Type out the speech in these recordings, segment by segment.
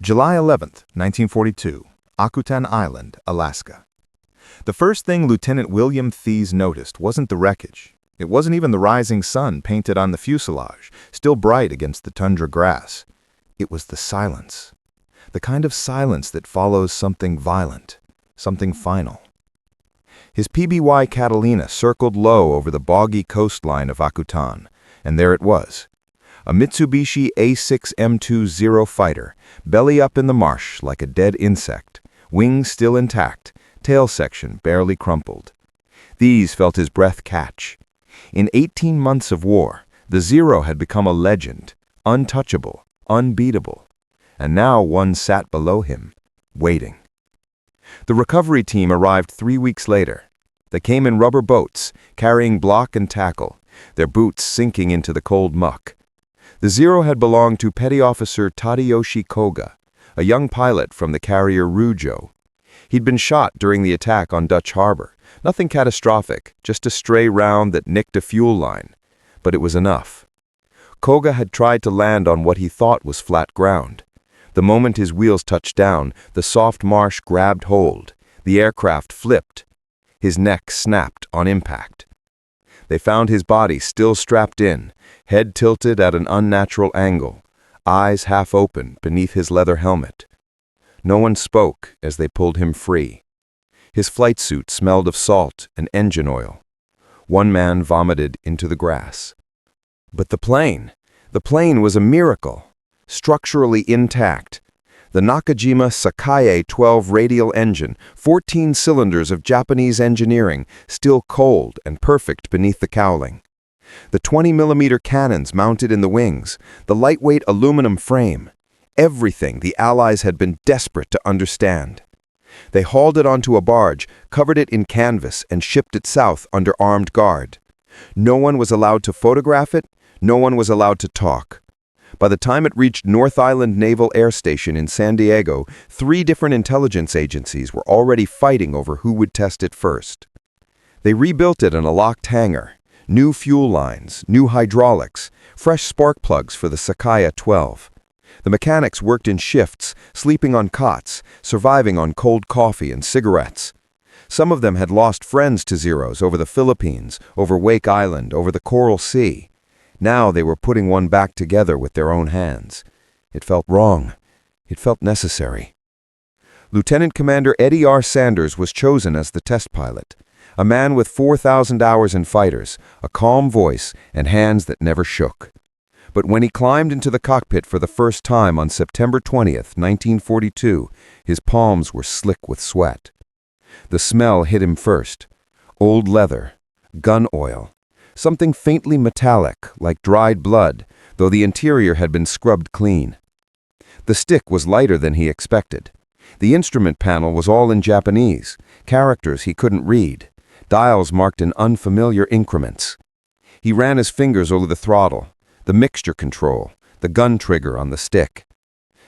July 11th, 1942, Akutan Island, Alaska. The first thing Lieutenant William Thies noticed wasn't the wreckage. It wasn't even the rising sun painted on the fuselage, still bright against the tundra grass. It was the silence. The kind of silence that follows something violent, something final. His PBY Catalina circled low over the boggy coastline of Akutan, and there it was. A Mitsubishi A6M2 Zero fighter, belly up in the marsh like a dead insect, wings still intact, tail section barely crumpled. Thies felt his breath catch. In 18 months of war, the Zero had become a legend, untouchable, unbeatable. And now one sat below him, waiting. The recovery team arrived 3 weeks later. They came in rubber boats, carrying block and tackle, their boots sinking into the cold muck. The Zero had belonged to Petty Officer Tadayoshi Koga, a young pilot from the carrier Rujo. He'd been shot during the attack on Dutch Harbor. Nothing catastrophic, just a stray round that nicked a fuel line. But it was enough. Koga had tried to land on what he thought was flat ground. The moment his wheels touched down, the soft marsh grabbed hold. The aircraft flipped. His neck snapped on impact. They found his body still strapped in, head tilted at an unnatural angle, eyes half open beneath his leather helmet. No one spoke as they pulled him free. His flight suit smelled of salt and engine oil. One man vomited into the grass. But the plane was a miracle, structurally intact. The Nakajima Sakae 12 radial engine, 14 cylinders of Japanese engineering, still cold and perfect beneath the cowling. The 20mm cannons mounted in the wings, the lightweight aluminum frame, everything the Allies had been desperate to understand. They hauled it onto a barge, covered it in canvas, and shipped it south under armed guard. No one was allowed to photograph it, no one was allowed to talk. By the time it reached North Island Naval Air Station in San Diego, 3 different intelligence agencies were already fighting over who would test it first. They rebuilt it in a locked hangar. New fuel lines, new hydraulics, fresh spark plugs for the Sakae 12. The mechanics worked in shifts, sleeping on cots, surviving on cold coffee and cigarettes. Some of them had lost friends to Zeros over the Philippines, over Wake Island, over the Coral Sea. Now they were putting one back together with their own hands. It felt wrong. It felt necessary. Lieutenant Commander Eddie R. Sanders was chosen as the test pilot. A man with 4,000 hours in fighters, a calm voice, and hands that never shook. But when he climbed into the cockpit for the first time on September 20th, 1942, his palms were slick with sweat. The smell hit him first. Old leather, gun oil, something faintly metallic, like dried blood, though the interior had been scrubbed clean. The stick was lighter than he expected. The instrument panel was all in Japanese, characters he couldn't read, dials marked in unfamiliar increments. He ran his fingers over the throttle, the mixture control, the gun trigger on the stick.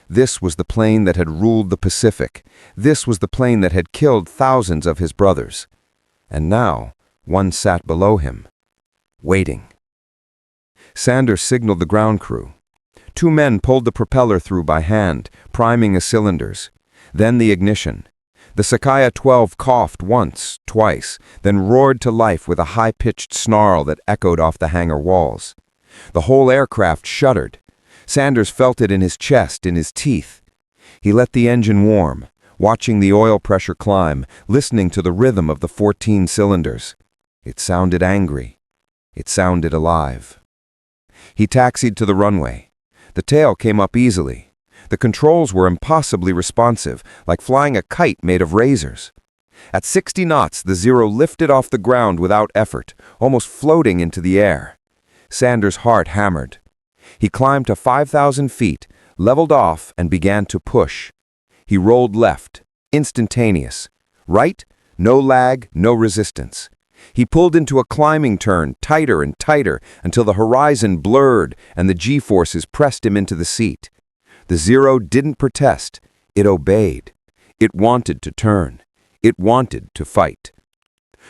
This was the plane that had ruled the Pacific. This was the plane that had killed thousands of his brothers. And now, one sat below him, waiting. Sanders signaled the ground crew. 2 men pulled the propeller through by hand, priming the cylinders. Then the ignition. The Sakae 12 coughed once, twice, then roared to life with a high-pitched snarl that echoed off the hangar walls. The whole aircraft shuddered. Sanders felt it in his chest, in his teeth. He let the engine warm, watching the oil pressure climb, listening to the rhythm of the 14 cylinders. It sounded angry. It sounded alive. He taxied to the runway. The tail came up easily. The controls were impossibly responsive, like flying a kite made of razors. At 60 knots, the Zero lifted off the ground without effort, almost floating into the air. Sanders' heart hammered. He climbed to 5,000 feet, leveled off, and began to push. He rolled left, instantaneous. Right, no lag, no resistance. He pulled into a climbing turn, tighter and tighter, until the horizon blurred and the G-forces pressed him into the seat. The Zero didn't protest. It obeyed. It wanted to turn. It wanted to fight.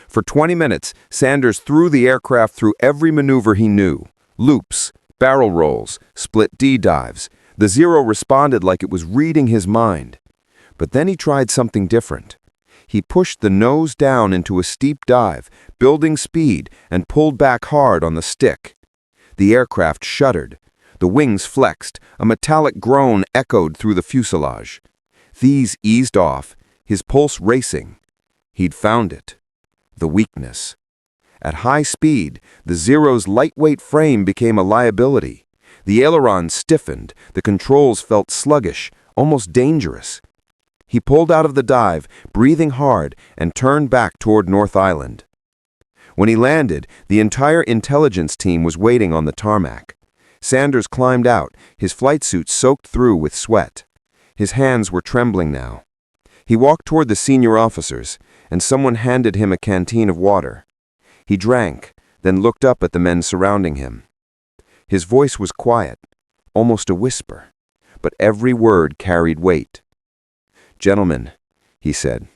For 20 minutes, Sanders threw the aircraft through every maneuver he knew. Loops, barrel rolls, split D-dives. The Zero responded like it was reading his mind. But then he tried something different. He pushed the nose down into a steep dive, building speed, and pulled back hard on the stick. The aircraft shuddered. The wings flexed. A metallic groan echoed through the fuselage. Thies eased off, his pulse racing. He'd found it. The weakness. At high speed, the Zero's lightweight frame became a liability. The ailerons stiffened, the controls felt sluggish, almost dangerous. He pulled out of the dive, breathing hard, and turned back toward North Island. When he landed, the entire intelligence team was waiting on the tarmac. Sanders climbed out, his flight suit soaked through with sweat. His hands were trembling now. He walked toward the senior officers, and someone handed him a canteen of water. He drank, then looked up at the men surrounding him. His voice was quiet, almost a whisper, but every word carried weight. "Gentlemen," he said,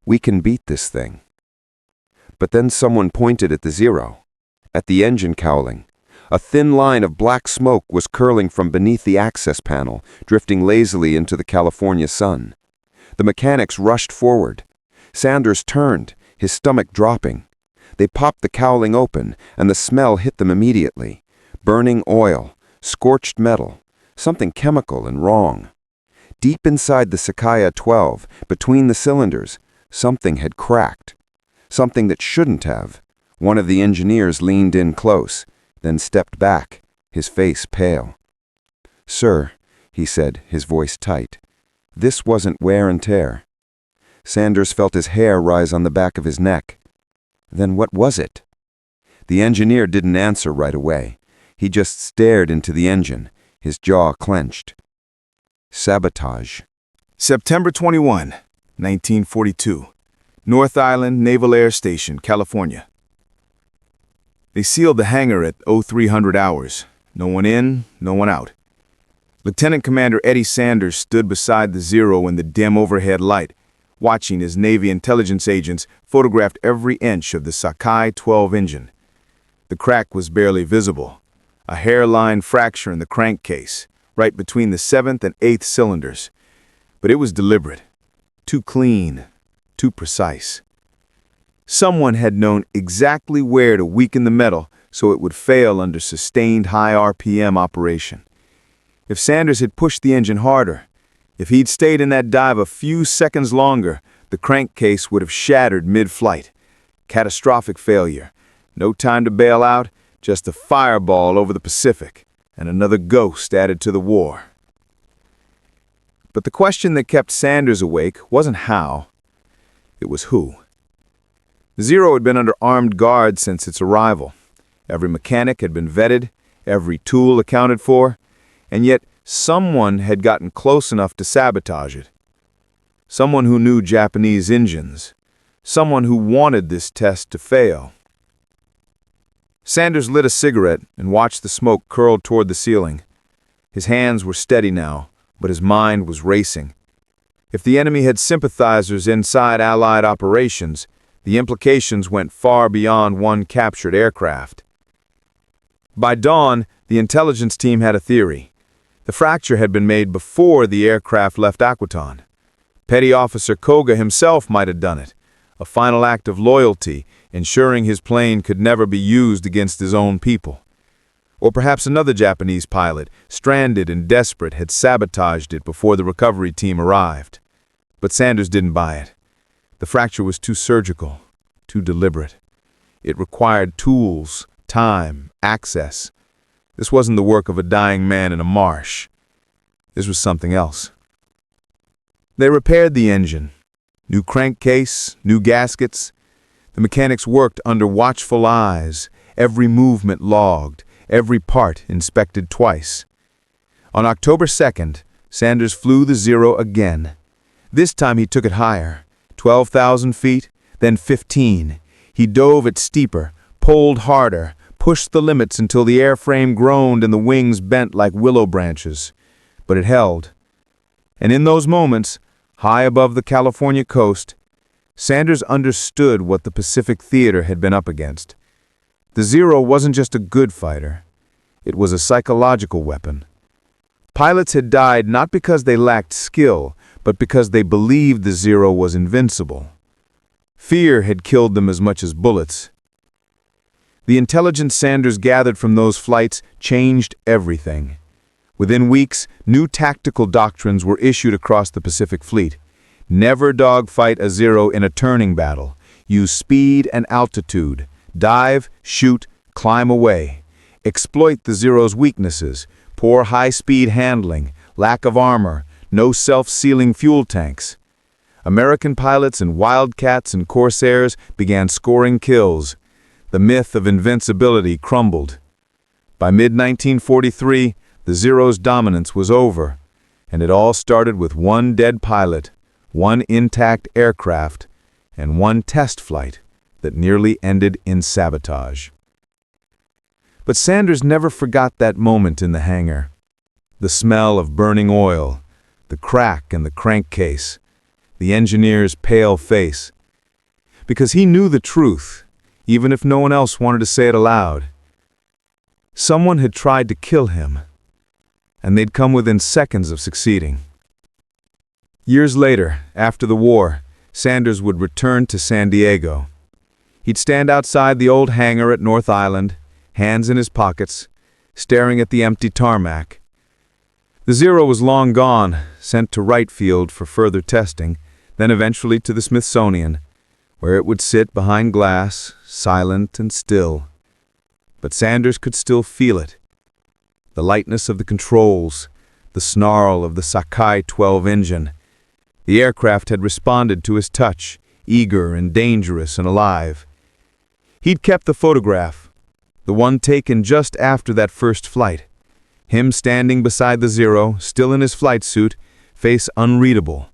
"we can beat this thing." But then someone pointed at the Zero, at the engine cowling. A thin line of black smoke was curling from beneath the access panel, drifting lazily into the California sun. The mechanics rushed forward. Sanders turned, his stomach dropping. They popped the cowling open, and the smell hit them immediately. Burning oil, scorched metal, something chemical and wrong. Deep inside the Sakaya 12, between the cylinders, something had cracked. Something that shouldn't have. One of the engineers leaned in close, then stepped back, his face pale. "Sir," he said, his voice tight, "this wasn't wear and tear." Sanders felt his hair rise on the back of his neck. Then what was it? The engineer didn't answer right away. He just stared into the engine, his jaw clenched. Sabotage. September 21, 1942. North Island Naval Air Station, California. They sealed the hangar at 0300 hours. No one in, no one out. Lieutenant Commander Eddie Sanders stood beside the Zero in the dim overhead light, watching as Navy intelligence agents photographed every inch of the Sakai 12 engine. The crack was barely visible, a hairline fracture in the crankcase, right between the 7th and 8th cylinders. But it was deliberate, too clean, too precise. Someone had known exactly where to weaken the metal so it would fail under sustained high RPM operation. If Sanders had pushed the engine harder, if he'd stayed in that dive a few seconds longer, the crankcase would have shattered mid-flight. Catastrophic failure. No time to bail out, just a fireball over the Pacific, and another ghost added to the war. But the question that kept Sanders awake wasn't how, it was who. The Zero had been under armed guard since its arrival. Every mechanic had been vetted, every tool accounted for, and yet someone had gotten close enough to sabotage it. Someone who knew Japanese engines. Someone who wanted this test to fail. Sanders lit a cigarette and watched the smoke curl toward the ceiling. His hands were steady now, but his mind was racing. If the enemy had sympathizers inside Allied operations, the implications went far beyond one captured aircraft. By dawn, the intelligence team had a theory. The fracture had been made before the aircraft left Akutan. Petty Officer Koga himself might have done it, a final act of loyalty, ensuring his plane could never be used against his own people. Or perhaps another Japanese pilot, stranded and desperate, had sabotaged it before the recovery team arrived. But Sanders didn't buy it. The fracture was too surgical, too deliberate. It required tools, time, access. This wasn't the work of a dying man in a marsh. This was something else. They repaired the engine. New crankcase, new gaskets. The mechanics worked under watchful eyes, every movement logged, every part inspected twice. On October 2nd, Sanders flew the Zero again. This time he took it higher, 12,000 feet, then 15. He dove it steeper, pulled harder, pushed the limits until the airframe groaned and the wings bent like willow branches. But it held. And in those moments, high above the California coast, Sanders understood what the Pacific theater had been up against. The Zero wasn't just a good fighter. It was a psychological weapon. Pilots had died not because they lacked skill, but because they believed the Zero was invincible. Fear had killed them as much as bullets. The intelligence Sanders gathered from those flights changed everything. Within weeks, new tactical doctrines were issued across the Pacific Fleet. Never dogfight a Zero in a turning battle. Use speed and altitude. Dive, shoot, climb away. Exploit the Zero's weaknesses. Poor high-speed handling, lack of armor, no self-sealing fuel tanks. American pilots and Wildcats and Corsairs began scoring kills. The myth of invincibility crumbled. By mid-1943, the Zero's dominance was over, and it all started with one dead pilot, one intact aircraft, and one test flight that nearly ended in sabotage. But Sanders never forgot that moment in the hangar. The smell of burning oil, the crack in the crankcase, the engineer's pale face. Because he knew the truth, even if no one else wanted to say it aloud. Someone had tried to kill him, and they'd come within seconds of succeeding. Years later, after the war, Sanders would return to San Diego. He'd stand outside the old hangar at North Island, hands in his pockets, staring at the empty tarmac. The Zero was long gone, sent to Wright Field for further testing, then eventually to the Smithsonian, where it would sit behind glass, silent and still. But Sanders could still feel it. The lightness of the controls, the snarl of the Sakai 12 engine. The aircraft had responded to his touch, eager and dangerous and alive. He'd kept the photograph, the one taken just after that first flight. Him standing beside the Zero, still in his flight suit, face unreadable.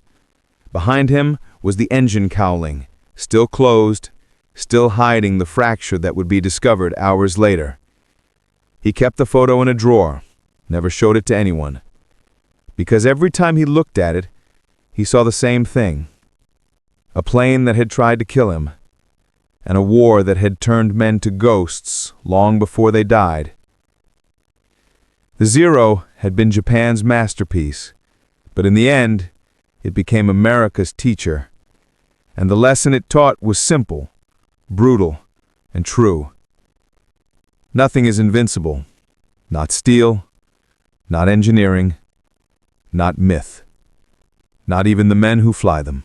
Behind him was the engine cowling, still closed, still hiding the fracture that would be discovered hours later. He kept the photo in a drawer, never showed it to anyone. Because every time he looked at it, he saw the same thing. A plane that had tried to kill him, and a war that had turned men to ghosts long before they died. The Zero had been Japan's masterpiece, but in the end, it became America's teacher. And the lesson it taught was simple, brutal, and true. Nothing is invincible. Not steel, not engineering, not myth. Not even the men who fly them.